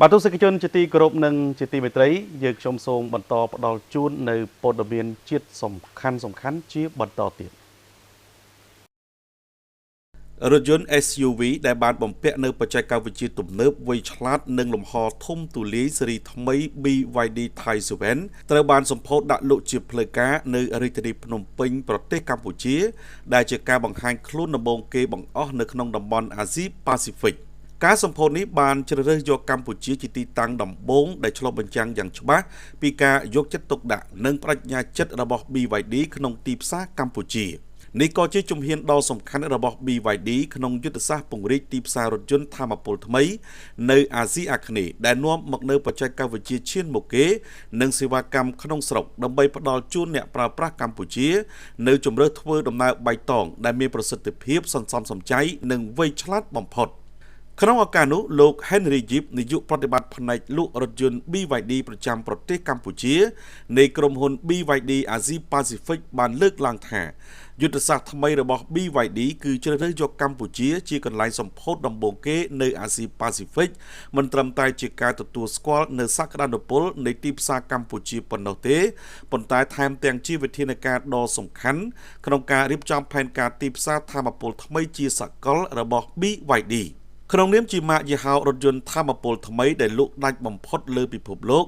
បាទទស្សនិកជនជាទីគោរពនិងជាទីមេត្រីយើងខ្ញុំសូមបន្តផ្ដល់ជូននៅព័ត៌មានជាតិសំខាន់ជាបន្តទៀតរថយន្ត SUV ដែលបានបំពាក់នៅបច្ចេកវិទ្យាទំនើបវៃឆ្លាតនិងលំហធំទូលាយស៊េរីថ្មី BYD Thai 7ត្រូវបានសម្ពោធដាក់លក់ជាផ្លូវការនៅរាជធានីភ្នំពេញប្រទេសកម្ពុជាដែលជាការបង្ហាញខ្លួនដំបូងគេបង្អស់នៅក្នុងតំបន់អាស៊ីប៉ាស៊ីហ្វិកការសម្ពោធនេះបានជ្រើសរើសយកកម្ពុជាជាទីតាំងដំបូងដែលឆ្លុះបញ្ចាំងយ៉ាងច្បាស់ពីការយកចិត្តទុកដាក់និងបញ្ញាចិត្តរបស់ BYD ក្នុងទីផ្សារកម្ពុជានេះក៏ជាជំហានដ៏សំខាន់របស់ BYD ក្នុងយុទ្ធសាស្ត្រពង្រីកទីផ្សាររថយន្តថាមពលថ្មីនៅអាស៊ីអាគ្នេយ៍ដែលនាំមកនូវបច្ចេកវិទ្យាឈានមុខគេនិងសេវាកម្មក្នុងស្រុកដើម្បីផ្ដល់ជូនអ្នកប្រើប្រាស់កម្ពុជានៅជម្រើសធ្វើដំណើរបៃតងដែលមានប្រសិទ្ធភាពសន្សំសំចៃនិងវៃឆ្លាតបំផុតក្នុងឱកាសនោះលោក Henry Yip នាយកប្រតិបត្តិផ្នែកលក់រថយន្ត BYD ប្រចាំប្រទេសកម្ពុជានៃក្រុមហ៊ុន BYD Asia Pacific បានលើកឡើងថាយុទ្ធសាស្ត្រថ្មីរបស់ BYD គឺជ្រើសរើសយកកម្ពុជាជាកន្លែងសម្ពោធដំបូងគេនៅអាស៊ីប៉ាស៊ីហ្វិកមិនត្រឹមតែជាការទទួលស្គាល់នៅសក្តានុពលនៃទីផ្សារកម្ពុជាប៉ុណ្ណោះទេប៉ុន្តែថែមទាំងជាវិធានការដ៏សំខាន់ក្នុងការរៀបចំផែនការទីផ្សារថាមពលថ្មីជាសកលរបស់ BYDក្នុងនាមជាម៉ាកយីហោរថយន្តថាមពលថ្មីដែលលក់ដាច់បំផុតលើពិភពលោក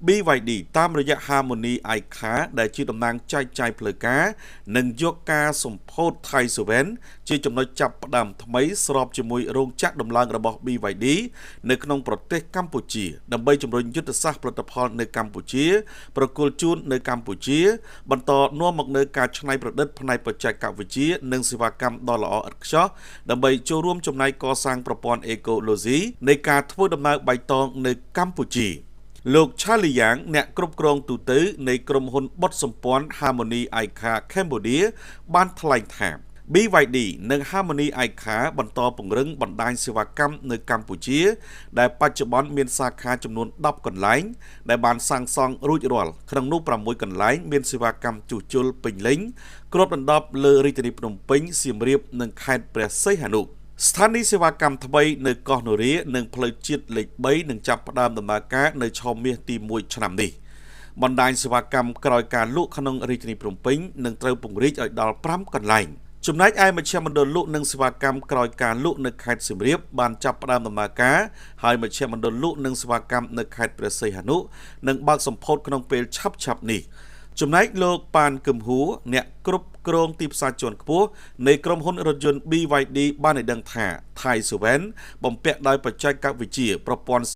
BYD តាមរយៈ Harmony iCar ដែលជាតំណាងចែកចាយផ្លូវការនិងយកការសម្ពោធ Thai 7ជាចំណុចចាប់ផ្ដើមថ្មីស្របជាមួយរោងចក្រដំឡើងរបស់ BYD នៅក្នុងប្រទេសកម្ពុជាដើម្បីជំរុញយុទ្ធសាស្ត្រផលិតផលនៅកម្ពុជាប្រគល់ជូននៅកម្ពុជាបន្តនាំមកនូវការច្នៃប្រឌិតផ្នែកបច្ចេកវិទ្យានិងសេវាកម្មដ៏ល្អឥតខ្ចោះដើម្បីចូលរួមចំណែកកសាងប្រព័ន្ធអេកូឡូស៊ីនៃការធ្វើដំណើរបៃតងនៅកម្ពុជាលោក Charlie Yang អ្នកគ្រប់គ្រងទូតនៃក្រុមហ៊ុនបុតសម្ព័ន្ធ Harmony iCar Cambodia បានថ្លែងថា BYD និង Harmony iCar បន្តពង្រឹងបណ្ដាញសេវាកម្មនៅកម្ពុជាដែលបច្ចុប្បន្នមានសាខាចំនួន10កន្លែងដែលបានសាងសង់រួចរាល់ក្នុងនោះ6កន្លែងមានសេវាកម្មជួសជុលពេញលេញគ្របដណ្ដប់លើរាជធានីភ្នំពេញសៀមរាបនិងខេត្តព្រះសីហនុស្ថានីយ៍សេវាកម្មថ្មីនៅកោះនរានិងផ្លូវជាតិលេខ3នឹងចាប់ផ្ដើមដំណើរការនៅឆមាសទី1ឆ្នាំនេះបណ្ដាញសេវាកម្មក្រោយការលក់ក្នុងរាជធានីភ្នំពេញនឹងត្រូវពង្រីកឲ្យដល់5កន្លែងចំណែកឯមជ្ឈមណ្ឌលលក់និងសេវាកម្មក្រោយការលក់នៅខេត្តសៀមរាបបានចាប់ផ្ដើមដំណើរការហើយមជ្ឈមណ្ឌលលក់និងសេវាកម្មនៅខេត្តព្រះសីហនុនឹងបើកសម្ពោធក្នុងពេលឆាប់ៗនេះចំណែកលោកប៉ានគឹមហួរអ្នកគ្រប់គ្រងទីផ្សារជាន់ខ្ពស់នៃក្រុមហ៊ុនរថយន្ត BYD បានឲ្យដឹងថា Thai 7បំពាក់ដោយបច្ចេកវិទ្យាប្រព័ន្ធ